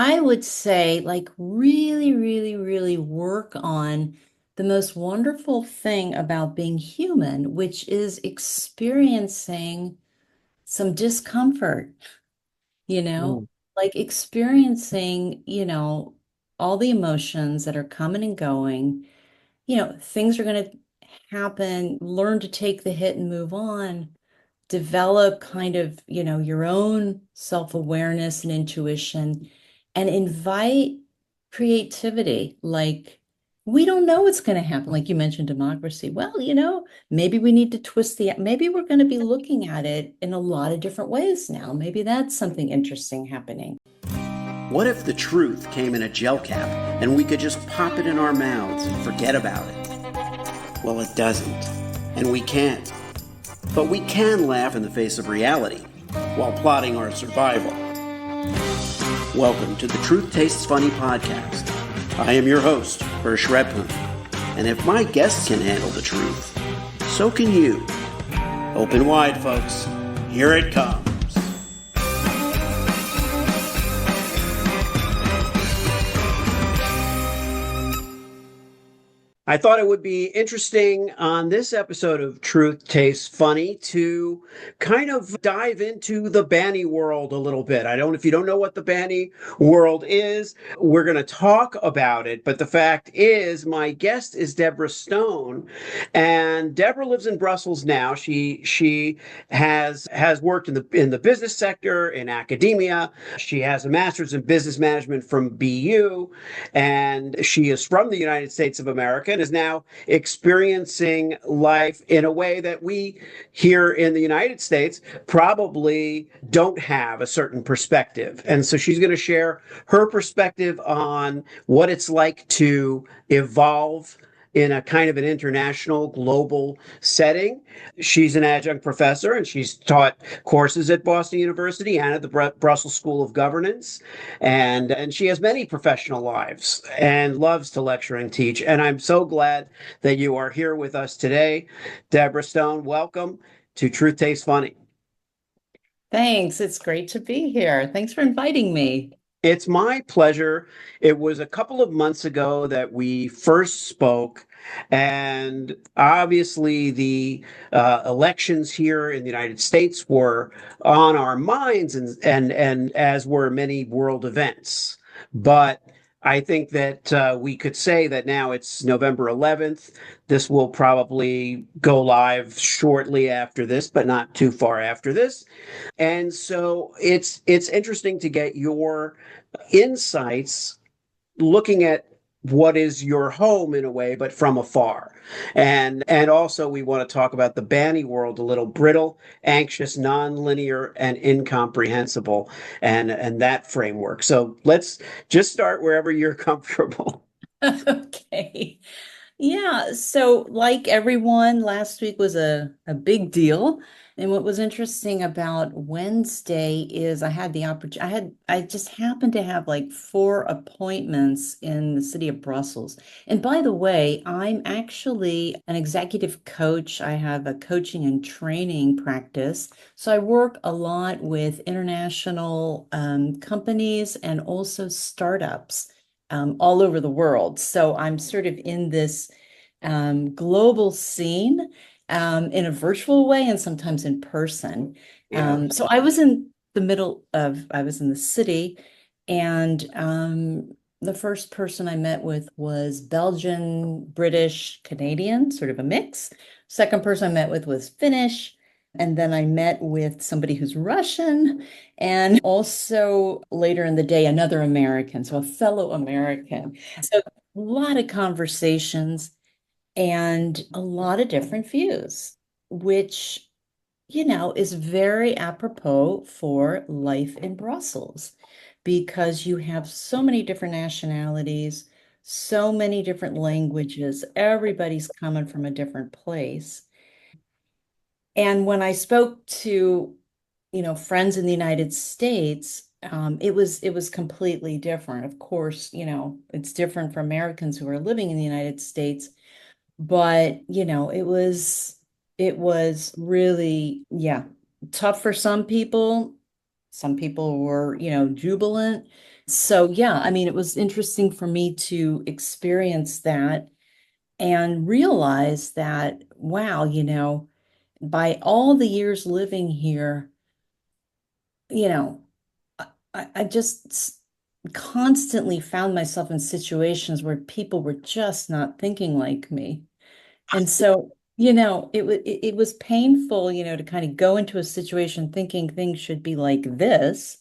I would say, like, really, really, really work on the most wonderful thing about being human, which is experiencing some discomfort, you know, Mm. like experiencing, all the emotions that are coming and going. Things are going to happen, learn to take the hit and move on, develop kind of, your own self-awareness and intuition, and invite creativity. Like, we don't know what's going to happen. Like you mentioned, democracy. Well, maybe we need to maybe we're going to be looking at it in a lot of different ways now. Maybe that's something interesting happening. What if the truth came in a gel cap and we could just pop it in our mouths and forget about it? Well, it doesn't. And we can't. But we can laugh in the face of reality while plotting our survival. Welcome to the Truth Tastes Funny podcast. I am your host, Hersh. And if my guests can handle the truth, so can you. Open wide, folks. Here it comes. I thought it would be interesting on this episode of Truth Tastes Funny to kind of dive into the Banny world a little bit. If you don't know what the Banny world is, we're going to talk about it. But the fact is, my guest is Debra Stone, and Debra lives in Brussels now. She has worked in the business sector, in academia. She has a master's in business management from BU, and she is from the United States of America and is now experiencing life in a way that we here in the United States probably don't have a certain perspective. And so she's going to share her perspective on what it's like to evolve in a kind of an international global setting. She's an adjunct professor and she's taught courses at Boston University and at the Brussels School of Governance. And she has many professional lives and loves to lecture and teach. And I'm so glad that you are here with us today. Debra Stone, welcome to Truth Tastes Funny. Thanks. It's great to be here. Thanks for inviting me. It's my pleasure. It was a couple of months ago that we first spoke, and obviously the elections here in the United States were on our minds, and as were many world events. But I think that we could say that now it's November 11th. This will probably go live shortly after this, but not too far after this. And so it's interesting to get your insights looking at what is your home in a way, but from afar. And also we want to talk about the Banny world a little: brittle, anxious, nonlinear, and incomprehensible, and that framework. So let's just start wherever you're comfortable. Okay. Yeah, so like everyone, last week was a big deal. And what was interesting about Wednesday is I had the opportunity, I just happened to have like four appointments in the city of Brussels. And by the way, I'm actually an executive coach. I have a coaching and training practice. So I work a lot with international companies and also startups all over the world. So I'm sort of in this global scene in a virtual way and sometimes in person. Yeah. So I was in the city, and the first person I met with was Belgian, British, Canadian, sort of a mix. Second person I met with was Finnish. And then I met with somebody who's Russian, and also later in the day, another American, so a fellow American. So a lot of conversations and a lot of different views, which, is very apropos for life in Brussels because you have so many different nationalities, so many different languages. Everybody's coming from a different place. And when I spoke to, friends in the United States, it was completely different. Of course, it's different for Americans who are living in the United States, but it was really, yeah, tough for some people. Some people were, jubilant. So yeah, I mean, it was interesting for me to experience that and realize that, wow, by all the years living here, you know, I just constantly found myself in situations where people were just not thinking like me. And so, it was painful, to kind of go into a situation thinking things should be like this,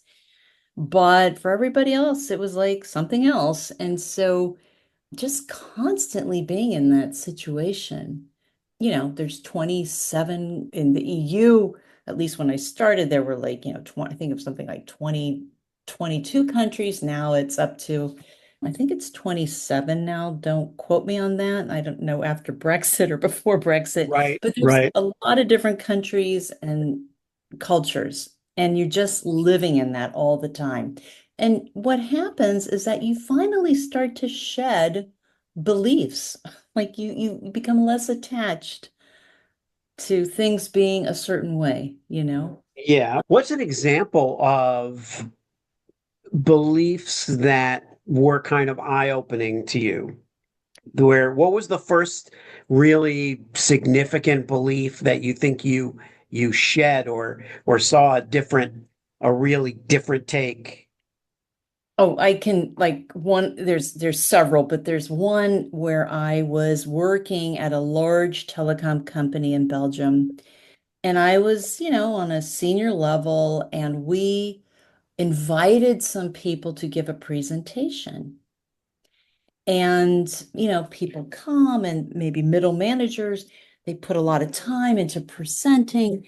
but for everybody else, it was like something else. And so just constantly being in that situation. There's 27 in the EU. At least when I started, there were like, 20, I think it was something like 20, 22 countries. Now it's up to, I think it's 27 now. Don't quote me on that. I don't know after Brexit or before Brexit, Right, but there's right. a lot of different countries and cultures, and you're just living in that all the time. And what happens is that you finally start to shed beliefs. Like you become less attached to things being a certain way. Yeah. What's an example of beliefs that were kind of eye-opening to you? Where what was the first really significant belief that you think you shed or saw a really different take? Oh, I can like one, there's several, but there's one where I was working at a large telecom company in Belgium, and I was, on a senior level, and we invited some people to give a presentation. And, people come and maybe middle managers, they put a lot of time into presenting.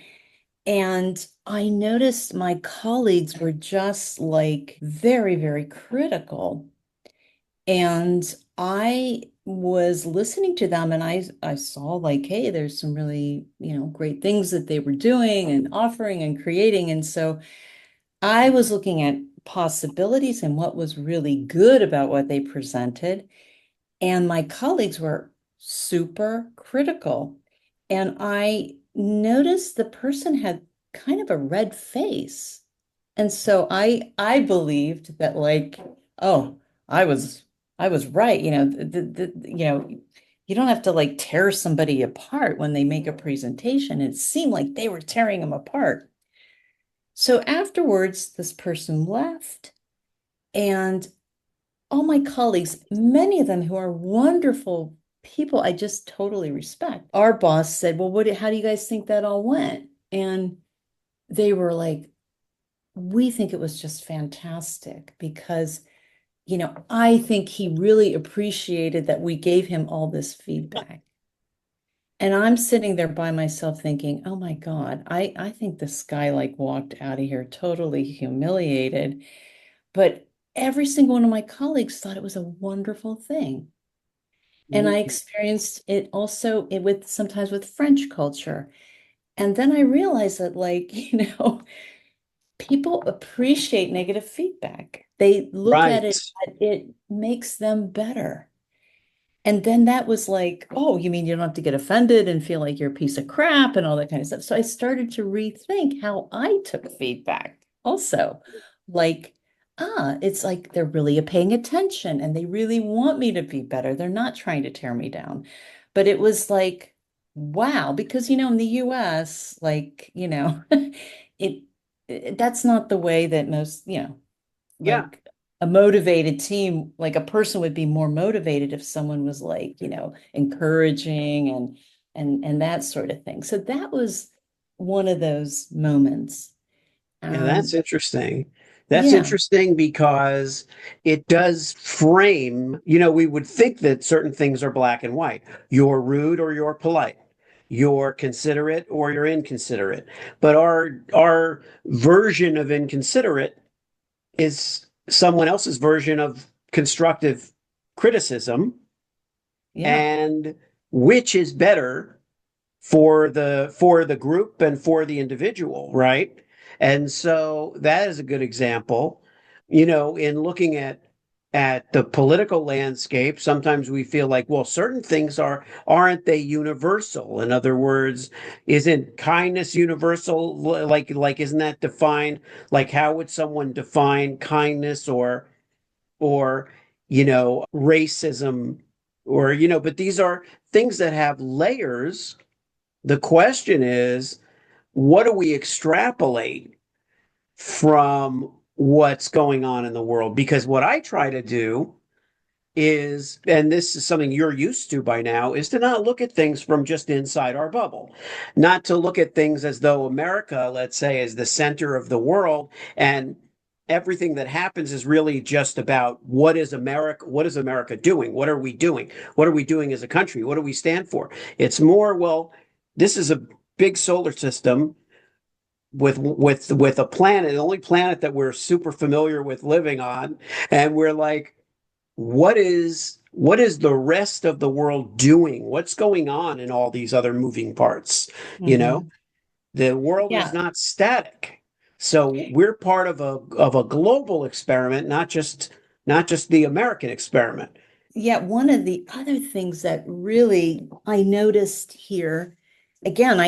And I noticed my colleagues were just like very, very critical. And I was listening to them, and I saw like, hey, there's some really, great things that they were doing and offering and creating. And so I was looking at possibilities and what was really good about what they presented. And my colleagues were super critical. And I noticed the person had kind of a red face. And so I believed that like, oh, I was I was right. You don't have to like tear somebody apart when they make a presentation. It seemed like they were tearing them apart. So afterwards, this person left, and all my colleagues, many of them who are wonderful people I just totally respect. Our boss said, "Well, how do you guys think that all went?" And they were like, "We think it was just fantastic because, I think he really appreciated that we gave him all this feedback." And I'm sitting there by myself thinking, "Oh my God, I think this guy like walked out of here totally humiliated." But every single one of my colleagues thought it was a wonderful thing. And I experienced it also with sometimes with French culture. And then I realized that like, people appreciate negative feedback. They look at Right. it, it makes them better. And then that was like, oh, you mean you don't have to get offended and feel like you're a piece of crap and all that kind of stuff. So I started to rethink how I took feedback also. Like, it's like they're really paying attention and they really want me to be better. They're not trying to tear me down. But it was like, wow, because in the US, like, it, that's not the way that most, Yeah. like a motivated team, like a person would be more motivated if someone was like, encouraging and that sort of thing. So that was one of those moments. Yeah, that's Um, interesting. That's yeah, interesting because it does frame, we would think that certain things are black and white. You're rude or you're polite. You're considerate or you're inconsiderate. But our version of inconsiderate is someone else's version of constructive criticism, yeah, and which is better for the group and for the individual, right? And so that is a good example. In looking at the political landscape, sometimes we feel like, well, certain things aren't they universal? In other words, isn't kindness universal? Like isn't that defined? Like how would someone define kindness or or, racism, or, but these are things that have layers. The question is, what do we extrapolate from what's going on in the world? Because what I try to do is, and this is something you're used to by now, is to not look at things from just inside our bubble, not to look at things as though America, let's say, is the center of the world, and everything that happens is really just about what is America doing? What are we doing? What are we doing as a country? What do we stand for? It's more, well, this is a big solar system with a planet, the only planet that we're super familiar with living on, and we're like, what is the rest of the world doing? What's going on in all these other moving parts? You know, Hmm. the world is Yeah. not static. So we're part of a global experiment, not just the American experiment. Yeah, one of the other things that really I noticed here, again,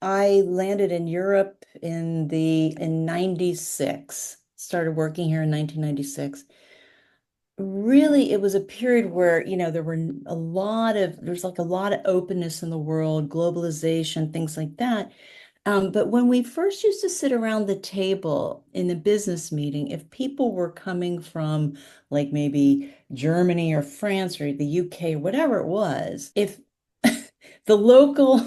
I landed in Europe in 96, started working here in 1996. Really, it was a period where, there's like a lot of openness in the world, globalization, things like that. But when we first used to sit around the table in the business meeting, if people were coming from like maybe Germany or France or the UK, whatever it was, if the local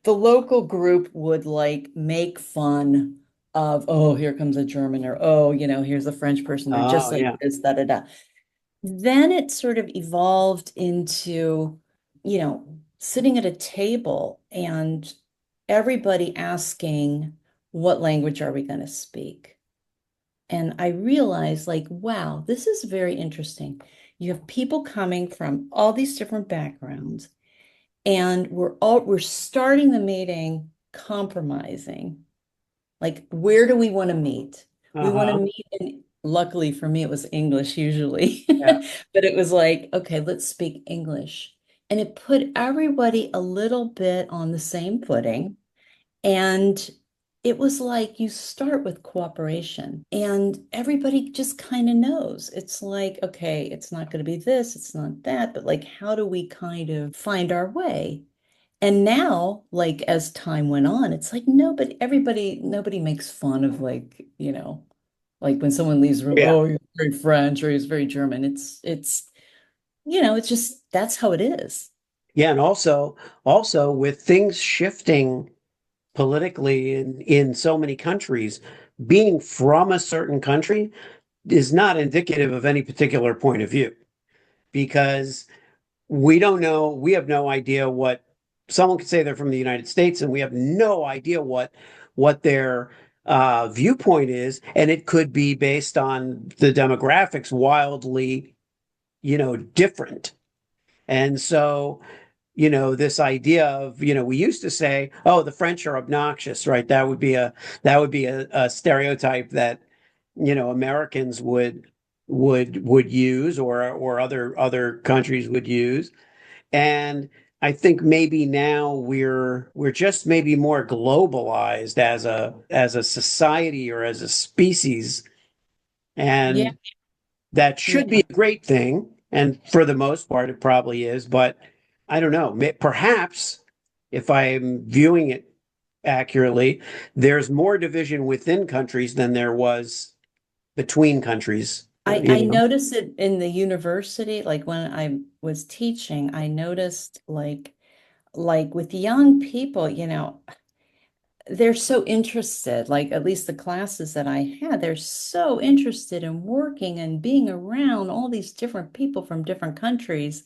the local group would like make fun of, oh, here comes a German, or oh, here's a French person, they're just Oh like yeah. this, da da da. Then it sort of evolved into, sitting at a table and everybody asking, what language are we going to speak? And I realized, like, wow, this is very interesting. You have people coming from all these different backgrounds, and we're starting the meeting compromising. Like, where do we want to meet? We want to Uh-huh. meet in, luckily for me, it was English usually, Yeah. but it was like, okay, let's speak English. And it put everybody a little bit on the same footing. And it was like you start with cooperation and everybody just kind of knows. It's like, okay, it's not going to be this, it's not that, but like, how do we kind of find our way? And now, like as time went on, it's like nobody makes fun of like, like when someone leaves the room, Yeah. oh, he's very French or he's very German. It's just that's how it is. Yeah, and also with things shifting politically in so many countries, being from a certain country is not indicative of any particular point of view, because we have no idea what someone could say. They're from the United States and we have no idea what their viewpoint is, and it could be based on the demographics wildly, different. And so, this idea of, we used to say, oh, the French are obnoxious, right? That would be a stereotype that, Americans would use, or other countries would use. And I think maybe now we're just maybe more globalized as a society or as a species, Yeah. and that should be Yeah. a great thing. And for the most part, it probably is. But I don't know. Perhaps if I'm viewing it accurately, there's more division within countries than there was between countries. I noticed it in the university, like when I was teaching, I noticed like with young people, they're so interested, like at least the classes that I had, they're so interested in working and being around all these different people from different countries.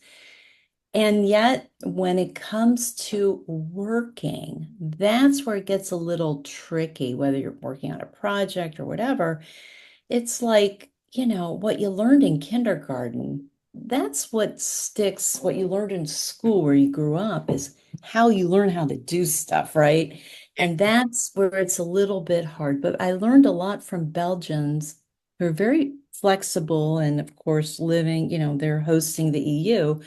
And yet, when it comes to working, that's where it gets a little tricky, whether you're working on a project or whatever. It's like, what you learned in kindergarten, that's what sticks. What you learned in school where you grew up is how you learn how to do stuff, right? And that's where it's a little bit hard. But I learned a lot from Belgians who are very flexible and, of course, living, they're hosting the EU.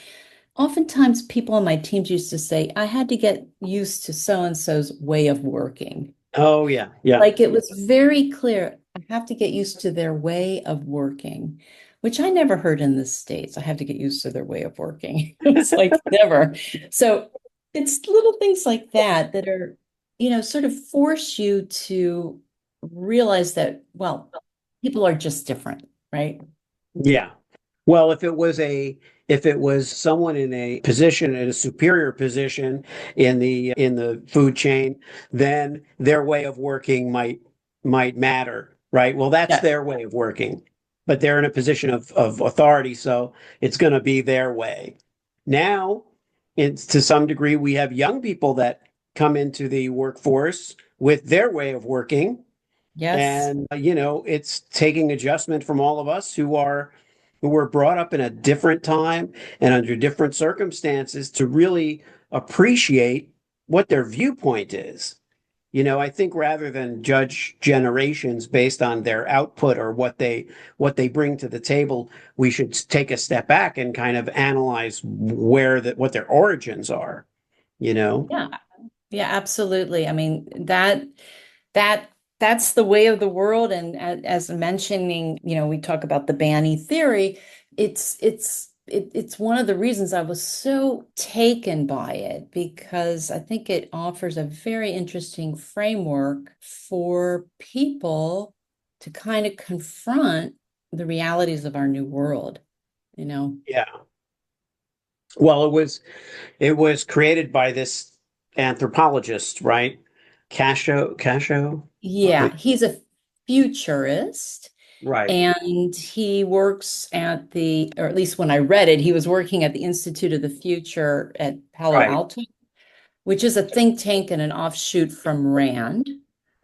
Oftentimes, people on my teams used to say, I had to get used to so and so's way of working. Oh yeah, yeah. Like it was very clear, I have to get used to their way of working. which I never heard in the States. I have to get used to their way of working. It's like never. So it's little things like that that are, sort of force you to realize that, well, people are just different, right? Yeah. Well, if it was someone in a position, in a superior position in the food chain, then their way of working might matter, right? Well, that's Yeah. their way of working, but they're in a position of authority, so it's going to be their way. Now, it's to some degree, we have young people that come into the workforce with their way of working, Yes. and it's taking adjustment from all of us who were brought up in a different time and under different circumstances to really appreciate what their viewpoint is. I think rather than judge generations based on their output or what they bring to the table, we should take a step back and kind of analyze what their origins are, you know? Yeah. Yeah, absolutely. I mean, that that's the way of the world. And as mentioning, we talk about the Banny theory. It's one of the reasons I was so taken by it because I think it offers a very interesting framework for people to kind of confront the realities of our new world, you know. Yeah. Well, it was created by this anthropologist, right? Casho? Yeah, he's a futurist. Right, And he works at or at least when I read it, he was working at the Institute of the Future at Palo right. Alto, which is a think tank and an offshoot from RAND,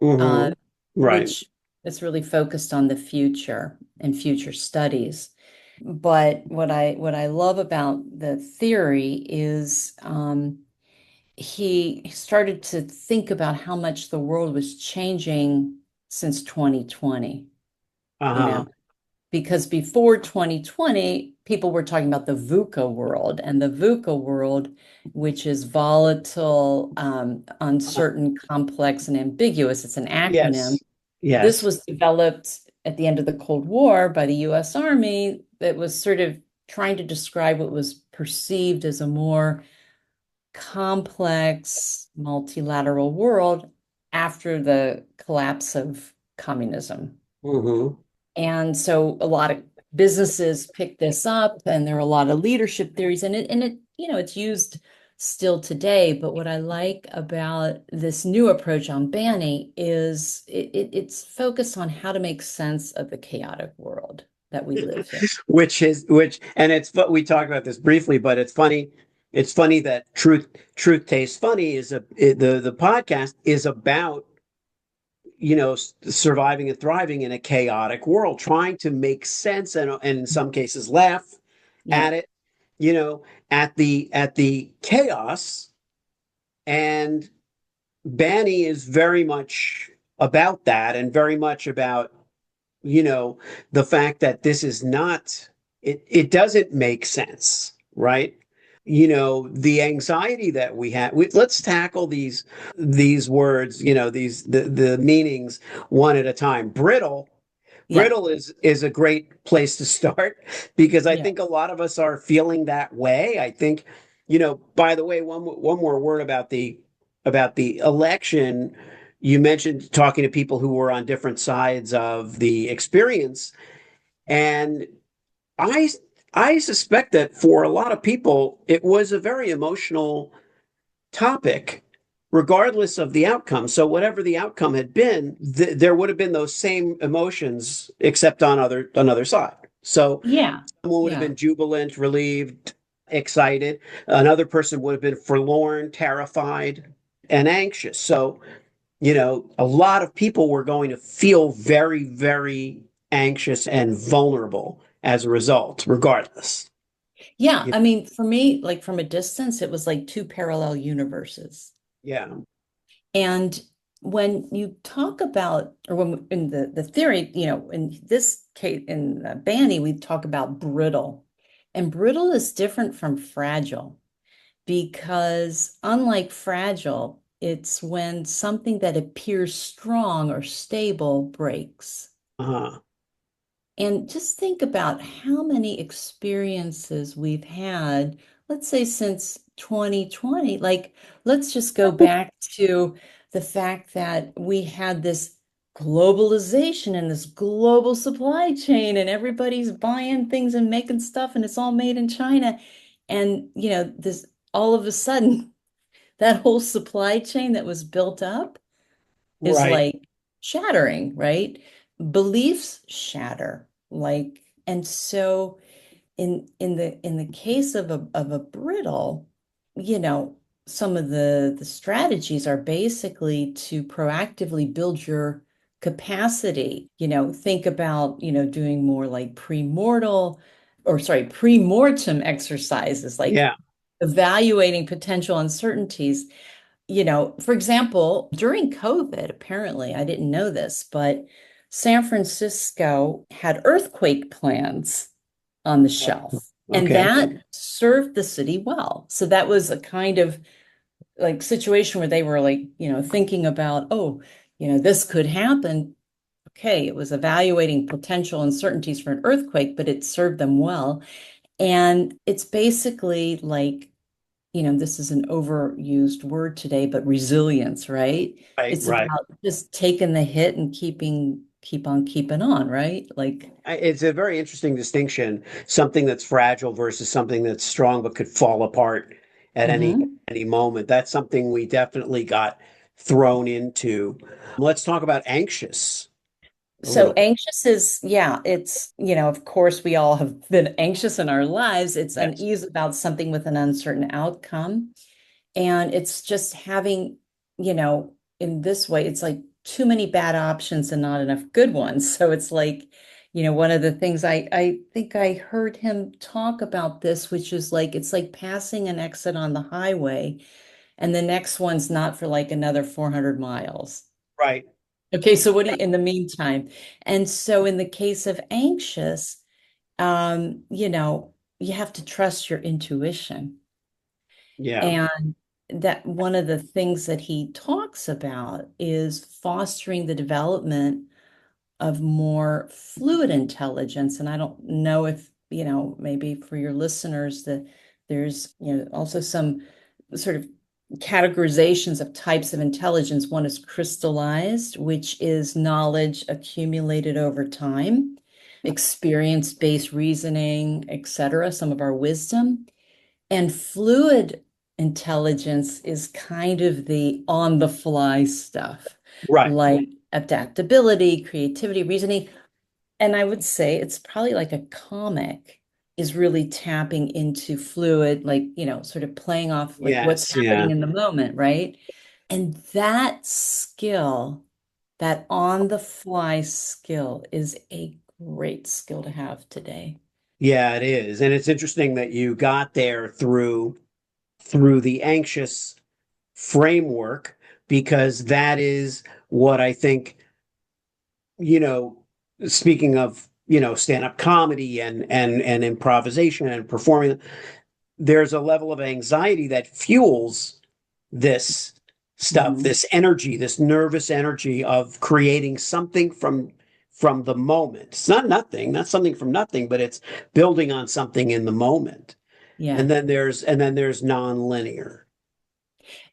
uh, Mm-hmm. Right. which is really focused on the future and future studies. But what I love about the theory is he started to think about how much the world was changing since 2020. You know, Uh-huh. because before 2020, people were talking about the VUCA world, and the VUCA world, which is volatile, uncertain, complex, and ambiguous. It's an acronym. Yes. This Yes. was developed at the end of the Cold War by the US Army that was sort of trying to describe what was perceived as a more complex, multilateral world after the collapse of communism. Mm-hmm. And so a lot of businesses pick this up and there are a lot of leadership theories and it, it's used still today. But what I like about this new approach on Banny is it's focused on how to make sense of the chaotic world that we live in. And we talked about this briefly, but it's funny. It's funny that truth tastes funny the podcast is about surviving and thriving in a chaotic world, trying to make sense and in some cases laugh Yeah. at it, you know, at the chaos. And Banny is very much about that and very much about, the fact that this is not, it doesn't make sense, right? The anxiety that we have. Let's tackle these words, the meanings one at a time. Brittle. Yeah. Brittle is a great place to start because I Yeah. think a lot of us are feeling that way. I think, by the way, one more word about the election. You mentioned talking to people who were on different sides of the experience, and I I suspect that for a lot of people, it was a very emotional topic, regardless of the outcome. So whatever the outcome had been, there would have been those same emotions, except on another side. So Yeah. someone would have Yeah. been jubilant, relieved, excited. Another person would have been forlorn, terrified, and anxious. So a lot of people were going to feel very, very anxious and vulnerable as a result, regardless. Yeah. I mean, for me, like from a distance, it was like two parallel universes. Yeah. And when you talk about, or when in the theory, in this case, in Banny, we talk about brittle. And brittle is different from fragile because unlike fragile, it's when something that appears strong or stable breaks. Uh-huh. And just think about how many experiences we've had, let's say since 2020. Like, let's just go back to the fact that we had this globalization and this global supply chain, and everybody's buying things and making stuff, and it's all made in China. And, this all of a sudden, that whole supply chain that was built up is Right. like shattering, right? Beliefs shatter, like, and so in the case of a brittle, you know, some of the strategies are basically to proactively build your capacity. Think about, doing more like pre-mortem exercises, like Yeah. evaluating potential uncertainties. For example, during COVID, apparently, I didn't know this, but San Francisco had earthquake plans on the shelf, and Okay. that served the city well. So that was a kind of like situation where they were like, thinking about, oh, this could happen. Okay, it was evaluating potential uncertainties for an earthquake, but it served them well. And it's basically like, this is an overused word today, but resilience, right? Right. It's Right. about just taking the hit and keep on keeping on, right? Like, It's a very interesting distinction, something that's fragile versus something that's strong but could fall apart at mhm. any moment. That's something we definitely got thrown into. Let's talk about anxious a So little bit. anxious is, yeah, it's, of course, we all have been anxious in our lives. It's Yes. unease about something with an uncertain outcome. And it's just having, in this way, it's like too many bad options and not enough good ones. So it's like, one of the things I think I heard him talk about this, which is like, it's like passing an exit on the highway, and the next one's not for like another 400 miles. Right. Okay, so what do you, in the meantime? And so in the case of anxious, you have to trust your intuition. Yeah. And that one of the things that he talks about is fostering the development of more fluid intelligence. And I don't know if, maybe for your listeners, that there's, also some sort of categorizations of types of intelligence. One is crystallized, which is knowledge accumulated over time, experience-based reasoning, etc., some of our wisdom. And fluid intelligence is kind of the on the fly stuff, Right. like adaptability, creativity, reasoning. And I would say it's probably like a comic is really tapping into fluid, like, sort of playing off like what's Yes. Yeah. happening in the moment, right? And that skill, that on the fly skill, is a great skill to have today. Yeah, it is. And it's interesting that you got there through the anxious framework because that is what I think, you know, speaking of, stand-up comedy and improvisation and performing, there's a level of anxiety that fuels this stuff, Mhm. this energy, this nervous energy of creating something from the moment. It's not nothing, not something from nothing, but it's building on something in the moment. Yeah. And then there's nonlinear.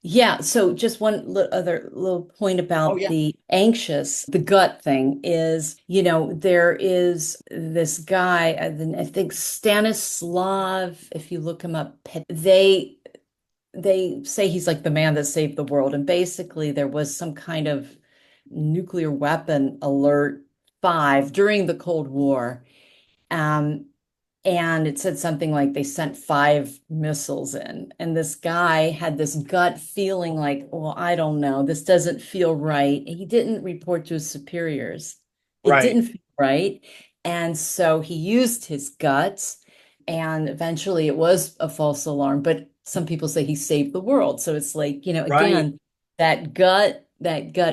Yeah, so just one other little point Oh about yeah. the anxious, the gut thing is, there is this guy, I think Stanislav, if you look him up, they say he's like the man that saved the world. And basically there was some kind of nuclear weapon alert 5 during the Cold War. Um, and it said something like they sent 5 missiles in. And this guy had this gut feeling like, well, I don't know, this doesn't feel right. He didn't report to his superiors. It Right. didn't feel right. And so he used his guts. And eventually it was a false alarm. But some people say he saved the world. So it's like, Right. again, that gut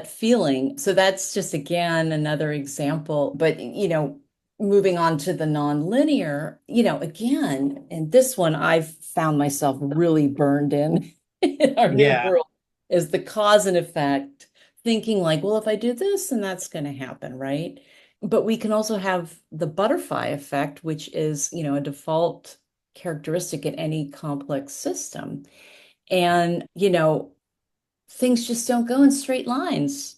feeling. So that's just again another example. But moving on to the nonlinear, again, and this one I've found myself really burned in in our new Yeah. world is the cause and effect, thinking like, well, if I do this, then that's going to happen, right? But we can also have the butterfly effect, which is, a default characteristic in any complex system. And, things just don't go in straight lines,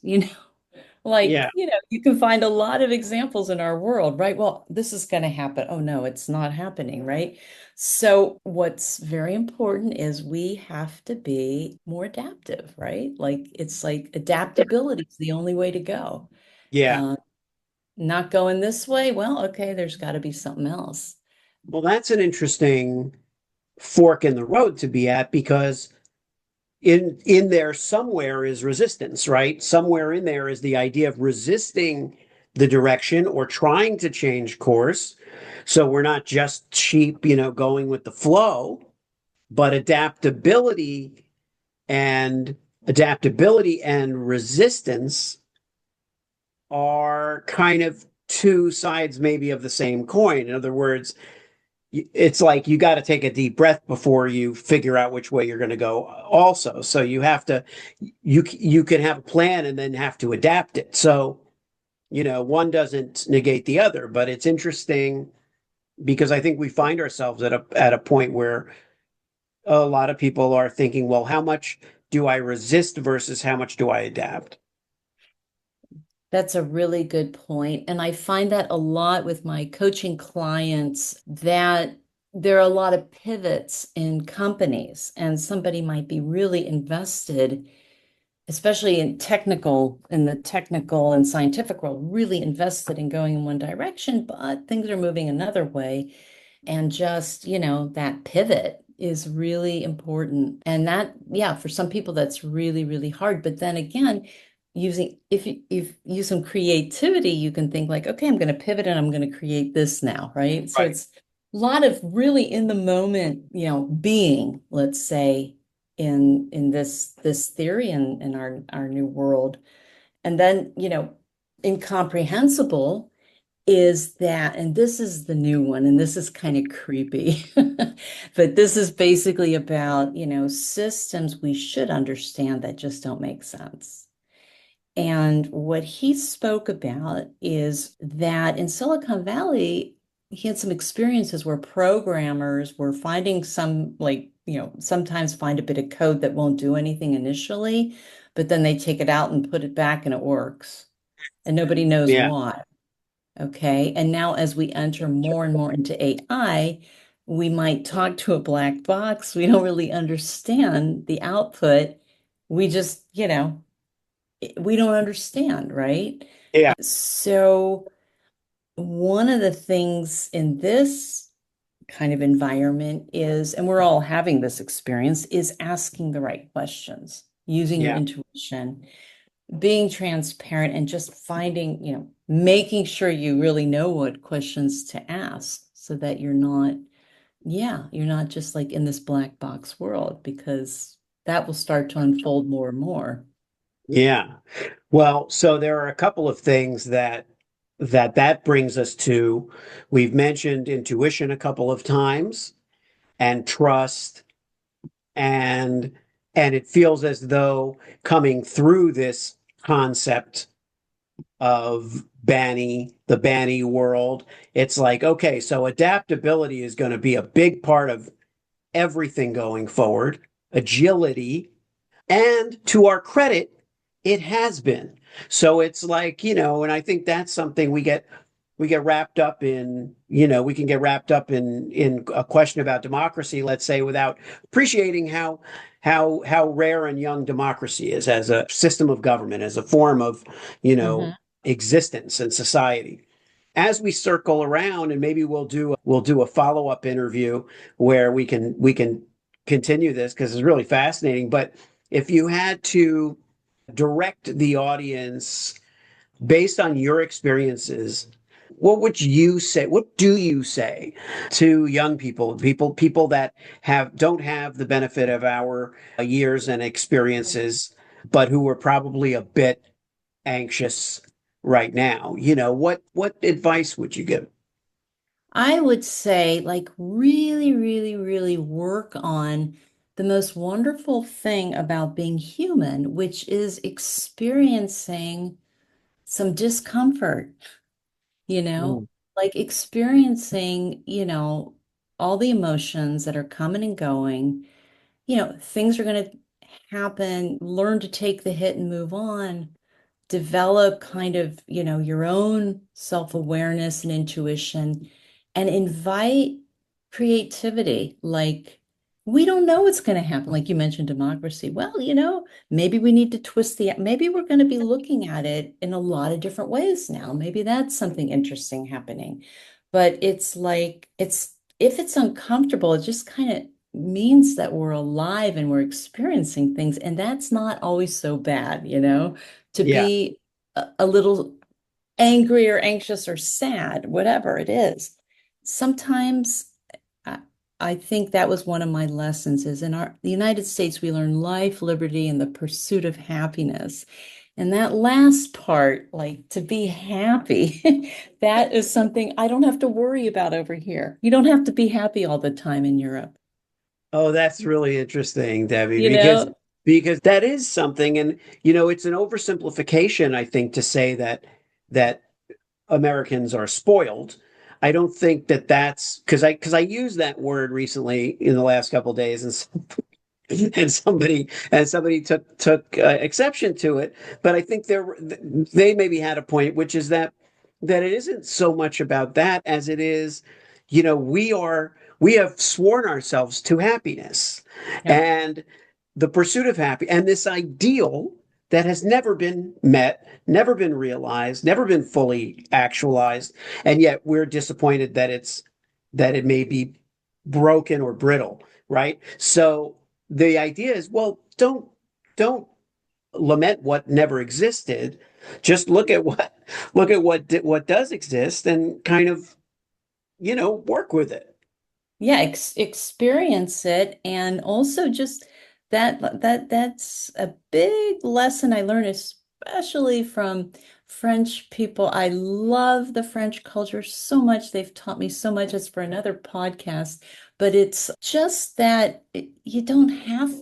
Like, Yeah. you can find a lot of examples in our world, right? Well, this is going to happen. Oh, no, it's not happening, right? So, what's very important is we have to be more adaptive, right? Like, it's like adaptability is the only way to go. Yeah. Uh, not going this way, well, okay, there's got to be something else. Well, that's an interesting fork in the road to be at because in there somewhere is resistance, right? Somewhere in there is the idea of resisting the direction or trying to change course. So we're not just sheep, going with the flow, but and adaptability and resistance are kind of two sides maybe of the same coin. In other words, it's like you got to take a deep breath before you figure out which way you're going to go also. So you can have a plan and then have to adapt it. So, one doesn't negate the other, but it's interesting because I think we find ourselves at a point where a lot of people are thinking, well, how much do I resist versus how much do I adapt? That's a really good point. And I find that a lot with my coaching clients that there are a lot of pivots in companies, and somebody might be really invested, especially in the technical and scientific world, really invested in going in one direction, but things are moving another way. And just, that pivot is really important. And that, yeah, for some people, that's really, really hard. But then again, if you use some creativity, you can think like, okay, I'm going to pivot and I'm going to create this now, right? So Right. it's a lot of really in the moment, being, let's say, in this theory in our new world. And then, incomprehensible is that, and this is the new one, and this is kind of creepy, but this is basically about, systems we should understand that just don't make sense. And what he spoke about is that in Silicon Valley, he had some experiences where programmers were finding some, like, sometimes find a bit of code that won't do anything initially, but then they take it out and put it back and it works. And nobody knows Yeah. why. Okay. And now, as we enter more and more into AI, we might talk to a black box. We don't really understand the output. We just, we don't understand, right? Yeah. So, one of the things in this kind of environment is, and we're all having this experience, is asking the right questions, using your Yeah. intuition, being transparent, and just finding, making sure you really know what questions to ask so that you're not just like in this black box world, because that will start to unfold more and more. Yeah. Well, so there are a couple of things that brings us to. We've mentioned intuition a couple of times and trust and and it feels as though coming through this concept of the Banny world, it's like, okay, so adaptability is going to be a big part of everything going forward, agility, and to our credit, it has been. So it's like, and I think that's something we get wrapped up in, we can get wrapped up in a question about democracy, let's say, without appreciating how rare and young democracy is as a system of government, as a form of, you know, Mhm. existence and society. As we circle around, and maybe we'll do a follow-up interview where we can continue this because it's really fascinating. But if you had to direct the audience based on your experiences, what would you say? What do you say to young people that don't have the benefit of our years and experiences, but who are probably a bit anxious right now? What advice would you give? I would say, like, really, really, really work on the most wonderful thing about being human, which is experiencing some discomfort. you know, Mm. like experiencing, all the emotions that are coming and going. Things are going to happen, learn to take the hit and move on, develop kind of, your own self-awareness and intuition, and invite creativity. Like, we don't know what's going to happen. Like you mentioned democracy. Well, maybe we need to maybe we're going to be looking at it in a lot of different ways now. Maybe that's something interesting happening. But it's like, if it's uncomfortable, it just kind of means that we're alive and we're experiencing things. And that's not always so bad, to Yeah. be a little angry or anxious or sad, whatever it is. Sometimes I, I think that was one of my lessons is in the United States, we learn life, liberty, and the pursuit of happiness. And that last part, like to be happy, that is something I don't have to worry about over here. You don't have to be happy all the time in Europe, Oh, that's really interesting, Debbie, you because know? that is something, and it's an oversimplification, I think, to say that Americans are spoiled. I don't think that that's because I used that word recently in the last couple of days, and somebody took exception to it. But I think they maybe had a point, which is that it isn't so much about that as it is, we have sworn ourselves to happiness Yeah. and the pursuit of happy and this ideal that has never been met, never been realized, never been fully actualized, and yet we're disappointed that it may be broken or brittle, right? So the idea is, well, don't lament what never existed. Just look at what does exist and kind of work with it. Yeah, experience it, and also just that's a big lesson I learned, especially from French people. I love the French culture so much. They've taught me so much. It's for another podcast, but it's just that you don't have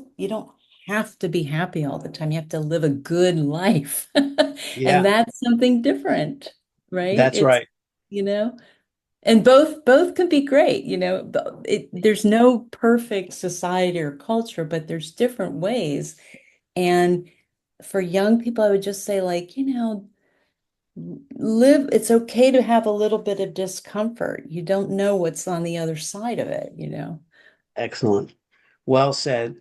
to be happy all the time. You have to live a good life. And Yeah, that's something different, right? that's right. You know. And both can be great, there's no perfect society or culture, but there's different ways. And for young people, I would just say, like, it's okay to have a little bit of discomfort. You don't know what's on the other side of it. Excellent. Well said.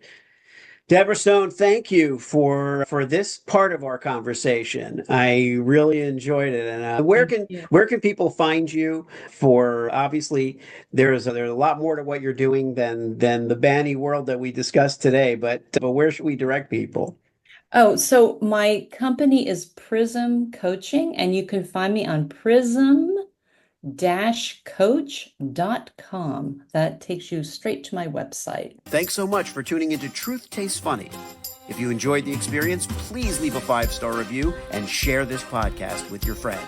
Debra Stone, thank you for this part of our conversation. I really enjoyed it. And where Thank can you. where can people find you? For obviously, there's a lot more to what you're doing than the banny world that we discussed today. But where should we direct people? Oh, so my company is Prism Coaching, and you can find me on prism-coach.com. That takes you straight to my website. Thanks so much for tuning into Truth Tastes Funny. If you enjoyed the experience, please leave a 5-star review and share this podcast with your friends.